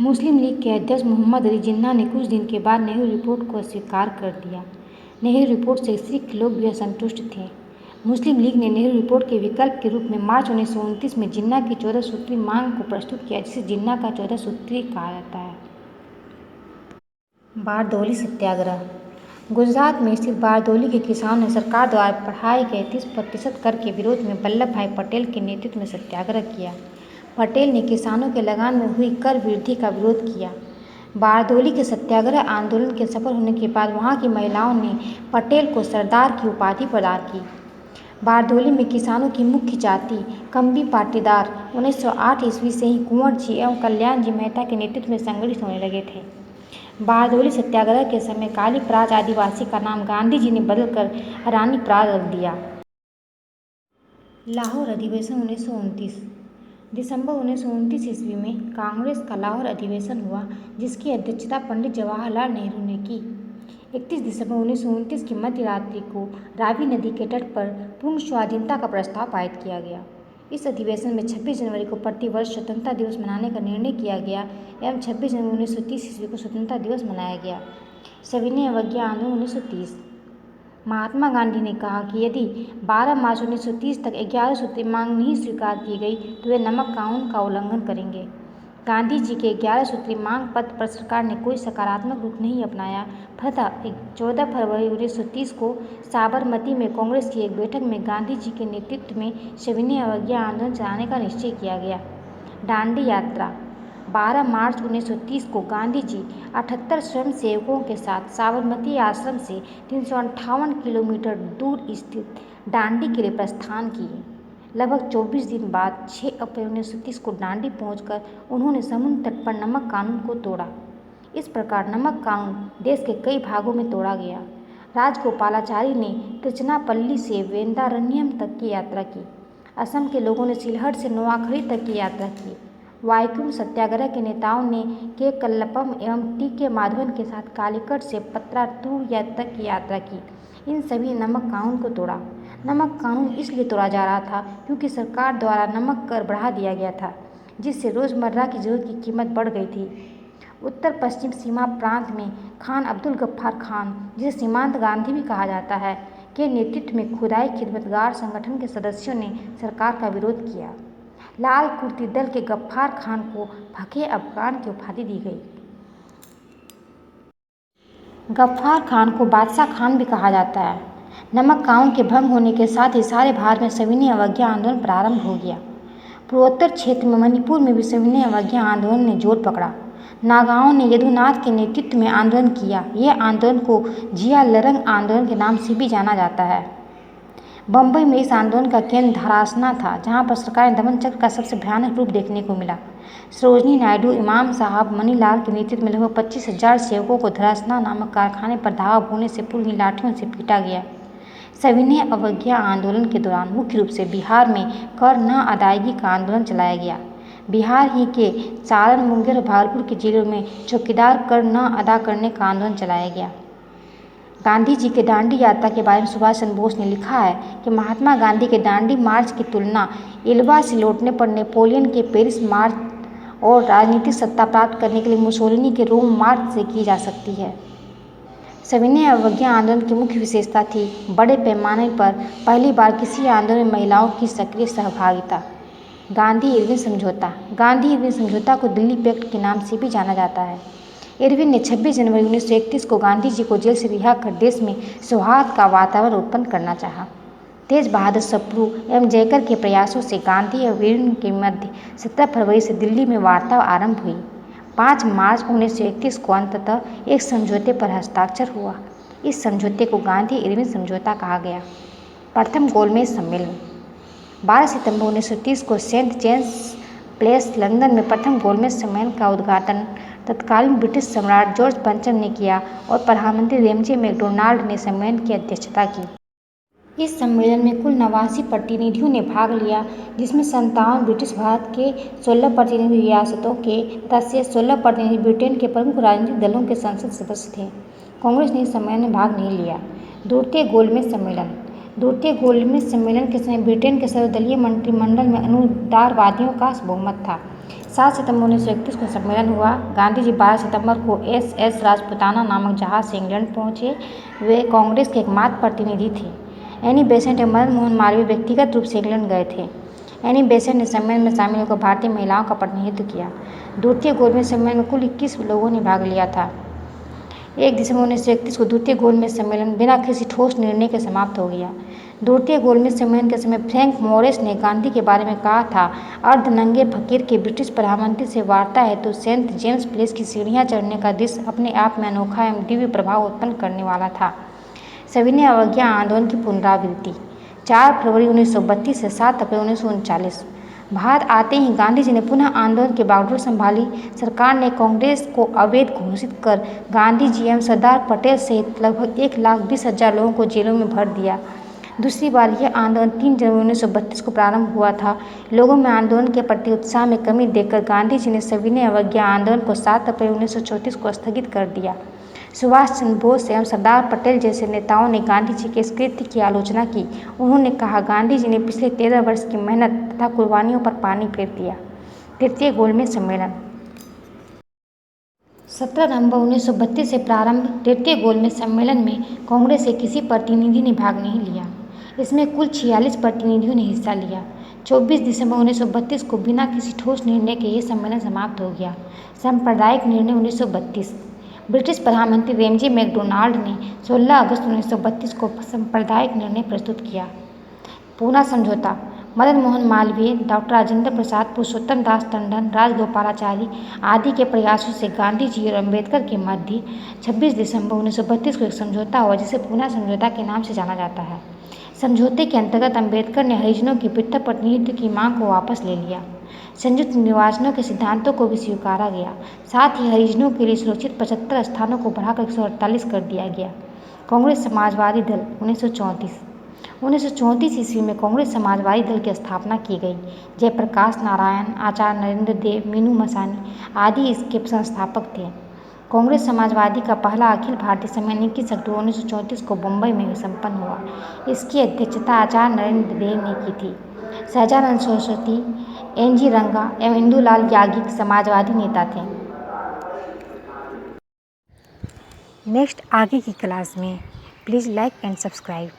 मुस्लिम league के अध्यक्ष मोहम्मद अली जिन्ना ने कुछ दिन के बाद नेहरू रिपोर्ट को अस्वीकार कर दिया। नेहरू रिपोर्ट से सिख लोग भी असंतुष्ट थे। मुस्लिम लीग ने नेहरू रिपोर्ट के विकल्प के रूप में मार्च 1929 में जिन्ना की 14 सूत्री मांग को प्रस्तुत किया, जिसे जिन्ना का 14 सूत्री कहा जाता है। बारदौली सत्याग्रह। गुजरात में स्थित बारदौली के किसानों ने सरकार द्वारा बढ़ाए गए 30% कर के विरोध में वल्लभ भाई पटेल के नेतृत्व में सत्याग्रह किया। पटेल ने किसानों के लगान में हुई कर वृद्धि का विरोध किया। बारदौली के सत्याग्रह आंदोलन के सफल होने के बाद वहां की महिलाओं ने पटेल को सरदार की उपाधि प्रदान की। बारदौली में किसानों की मुख्य जाति कम्बी पाटीदार 1908 ईस्वी से ही कुंवर जी एवं कल्याण जी मेहता के नेतृत्व में संगठित होने लगे थे। बारदौली सत्याग्रह के समय काली प्राज आदिवासी का नाम गांधी जी ने बदलकर रानी प्राज रख दिया। लाहौर अधिवेशन 1929। दिसंबर 1929 ईस्वी में कांग्रेस का लाहौर अधिवेशन हुआ, जिसकी अध्यक्षता पंडित जवाहरलाल नेहरू ने की। 31 दिसंबर 1929 की मध्य रात्रि को रावी नदी के तट पर पूर्ण स्वाधीनता का प्रस्ताव पारित किया गया। इस अधिवेशन में 26 जनवरी को प्रतिवर्ष स्वतंत्रता दिवस मनाने का निर्णय किया गया एवं 26 जनवरी 1930 ईस्वी को स्वतंत्रता दिवस मनाया गया। सविनय अवज्ञा आंदोलन 1930। महात्मा गांधी ने कहा कि यदि 12 मार्च 1930 तक 11 सूत्री मांग नहीं स्वीकार की गई तो वे नमक कानून का उल्लंघन करेंगे। गांधी जी के 11 सूत्री मांग पत्र पर सरकार ने कोई सकारात्मक रुख नहीं अपनाया। फलतः 14 फरवरी 1930 को साबरमती में कांग्रेस की एक बैठक में गांधी जी के नेतृत्व में सविनय अवज्ञा आंदोलन चलाने का निश्चय किया गया। दांडी यात्रा। 12 मार्च 1930 को गांधी जी 78 स्वयंसेवकों के साथ साबरमती आश्रम से 358 किलोमीटर दूर स्थित दांडी के लिए प्रस्थान किए। लगभग 24 दिन बाद 6 अप्रैल 1930 को दांडी पहुंचकर उन्होंने समुद्र तट पर नमक कानून को तोड़ा। इस प्रकार नमक कानून देश के कई भागों में तोड़ा गया। राजगोपालाचारी ने तिरुचिरापल्ली से वेदारण्यम तक की यात्रा की। असम के लोगों ने सिलहट से नोआखली तक की यात्रा की। वाइकोम सत्याग्रह के नेताओं ने के कल्लप्पम एवं टी के माधवन के साथ कालीकट से पत्रातूर तक की यात्रा की। इन सभी ने नमक कानून को तोड़ा। नमक कानून इसलिए तोड़ा जा रहा था क्योंकि सरकार द्वारा नमक कर बढ़ा दिया गया था, जिससे रोज़मर्रा की जरूरत की कीमत बढ़ गई थी। उत्तर पश्चिम सीमा प्रांत में खान अब्दुल गफ्फार खान, जिसे सीमांत गांधी भी कहा जाता है, के नेतृत्व में खुदाई खिदमतगार संगठन के सदस्यों ने सरकार का विरोध किया। लाल कुर्ती दल के गफ्फार खान को फकीह अफगान की उपाधि दी गई। गफ्फार खान को बादशाह खान भी कहा जाता है। नमक कानून के भंग होने के साथ ही सारे भारत में सविनय अवज्ञा आंदोलन प्रारंभ हो गया। पूर्वोत्तर क्षेत्र में मणिपुर में भी सविनय अवज्ञा आंदोलन ने जोर पकड़ा। नागाओं ने यदुनाथ के नेतृत्व में आंदोलन किया। यह आंदोलन को जिया लरंग आंदोलन के नाम से भी जाना जाता है। बम्बई में इस आंदोलन का केंद्र धरासना था, जहां पर सरकारी दमन चक्र का सबसे भयानक रूप देखने को मिला। सरोजनी नायडू, इमाम साहब, मनीलाल के नेतृत्व में लगभग 25,000 सेवकों को धरासना नामक कारखाने पर धावा बोने से पूर्व ही लाठियों से पीटा गया। सविनय अवज्ञा आंदोलन के दौरान मुख्य रूप से बिहार में कर न अदायगी का आंदोलन चलाया गया। बिहार ही के सारण, मुंगेर और भागलपुर के जिलों में चौकीदार कर न अदा करने का आंदोलन चलाया गया। गांधी जी के दांडी यात्रा के बारे में सुभाष चंद्र बोस ने लिखा है कि महात्मा गांधी के दांडी मार्च की तुलना एल्बा से लौटने पर नेपोलियन के पेरिस मार्च और राजनीतिक सत्ता प्राप्त करने के लिए मुसोलिनी के रोम मार्च से की जा सकती है। सविनय अवज्ञा आंदोलन की मुख्य विशेषता थी बड़े पैमाने पर पहली बार किसी आंदोलन में महिलाओं की सक्रिय सहभागिता। गांधी-इरविन समझौता। गांधी-इरविन समझौता को दिल्ली पैक्ट के नाम से भी जाना जाता है। इरविन ने 26 जनवरी 1931 को गांधी जी को जेल से रिहा कर देश में सौहार्द का वातावरण उत्पन्न करना चाहा। तेज बहादुर सप्रू एवं जयकर के प्रयासों से गांधी और इरविन के मध्य 17 फरवरी से दिल्ली में वार्ता आरंभ हुई। 5 मार्च 1931 को अंततः एक समझौते पर हस्ताक्षर हुआ। इस समझौते को गांधी-इरविन समझौता कहा गया। प्रथम गोलमेज सम्मेलन। 12 सितंबर 1930 को सेंट जेम्स प्लेस लंदन में प्रथम गोलमेज सम्मेलन का उद्घाटन तत्कालीन ब्रिटिश सम्राट जॉर्ज पंचम ने किया और प्रधानमंत्री रेमजे मैकडोनाल्ड ने सम्मेलन की अध्यक्षता की। इस सम्मेलन में कुल 89 प्रतिनिधियों ने भाग लिया, जिसमें 57 ब्रिटिश भारत के, 16 प्रतिनिधि रियासतों के तथा शेष 16 प्रतिनिधि ब्रिटेन के प्रमुख राजनीतिक दलों के संसद सदस्य थे। कांग्रेस ने इस सम्मेलन में भाग नहीं लिया। द्वितीय गोलमेज सम्मेलन। द्वितीय गोलमेज सम्मेलन के समय ब्रिटेन के सर्वदलीय मंत्रिमंडल में अनुदारवादियों का बहुमत था। 7 सितंबर 1931 को सम्मेलन हुआ। गांधी जी 12 सितंबर को SS राजपुताना नामक जहाज से इंग्लैंड पहुंचे। वे कांग्रेस के एकमात्र प्रतिनिधि थे। एनी बेसेंट और मदन मोहन मालवीय व्यक्तिगत रूप से इंग्लैंड गए थे। एनी बेसेंट ने सम्मेलन में शामिल होकर भारतीय महिलाओं का प्रतिनिधित्व किया। द्वितीय गोलमेज सम्मेलन में कुल 21 लोगों ने भाग लिया था। 1 दिसंबर 1931 को द्वितीय गोलमेज सम्मेलन बिना किसी ठोस निर्णय के समाप्त हो गया। द्वितीय गोलमेज सम्मेलन के समय फ्रैंक मॉरिस ने गांधी के बारे में कहा था, अर्धनंगे फकीर के ब्रिटिश प्रधानमंत्री से वार्ता हेतु सेंट जेम्स प्लेस की सीढ़ियां चढ़ने का दृश्य अपने आप में अनोखा एवं दिव्य प्रभाव उत्पन्न करने वाला था। सविनय अवज्ञा आंदोलन की पुनरावृत्ति 4 फरवरी 1932 से 7 अप्रैल 1939। भारत आते ही गांधी जी ने पुनः आंदोलन की बागडोर संभाली। सरकार ने कांग्रेस को अवैध घोषित कर गांधी जी एवं सरदार पटेल सहित लगभग 1,20,000 लोगों को जेलों में भर दिया। दूसरी बार यह आंदोलन 3 जनवरी 1932 को प्रारंभ हुआ था। लोगों में आंदोलन के प्रति उत्साह में कमी देखकर गांधी जी ने सविनय अवज्ञा आंदोलन को 7 अप्रैल 1934 को स्थगित कर दिया। सुभाष चंद्र बोस एवं सरदार पटेल जैसे नेताओं ने गांधी जी के इस कृत्य की आलोचना की। उन्होंने कहा, गांधी जी ने पिछले 13 वर्ष की मेहनत तथा कुर्बानियों पर पानी फेर दिया। तृतीय गोलमेज सम्मेलन 17 नवंबर 1932 से प्रारंभ। तृतीय गोलमेज सम्मेलन में कांग्रेस के किसी प्रतिनिधि ने भाग नहीं लिया। इसमें कुल 46 प्रतिनिधियों ने हिस्सा लिया। 24 दिसंबर 1932 को बिना किसी ठोस निर्णय के ये सम्मेलन समाप्त हो गया। सांप्रदायिक निर्णय 1932। ब्रिटिश प्रधानमंत्री रेमजी मैकडोनाल्ड ने 16 अगस्त 1932 को सांप्रदायिक निर्णय प्रस्तुत किया। पूना समझौता मदन मोहन मालवीय, डॉक्टर राजेंद्र प्रसाद, पुरुषोत्तम दास टंडन, राजगोपालाचारी आदि के प्रयासों से गांधी जी और अम्बेडकर के मध्य 26 दिसंबर 1932 को एक समझौता हुआ, जिसे पूना समझौता के नाम से जाना जाता है। समझौते के अंतर्गत अम्बेडकर ने हरिजनों की पृथक प्रतिनिधित्व की मांग को वापस ले लिया। संयुक्त निर्वाचनों के सिद्धांतों को भी स्वीकारा गया। साथ ही हरिजनों के लिए सुरक्षित 75 स्थानों को बढ़ाकर 148 कर दिया गया। कांग्रेस समाजवादी दल 1934 ईस्वी में कांग्रेस समाजवादी दल की स्थापना की गई। जयप्रकाश नारायण, आचार्य नरेंद्र देव, मीनू मसानी आदि इसके संस्थापक थे। कांग्रेस समाजवादी का पहला अखिल भारतीय सम्मेलन 21 अक्टूबर 1934 को मुंबई में संपन्न हुआ। इसकी अध्यक्षता आचार्य नरेंद्र देव ने की थी। सहजानंद सरस्वती, NG रंगा एवं इंदुलाल याज्ञिक समाजवादी नेता थे। नेक्स्ट आगे की क्लास में प्लीज़ लाइक एंड सब्सक्राइब।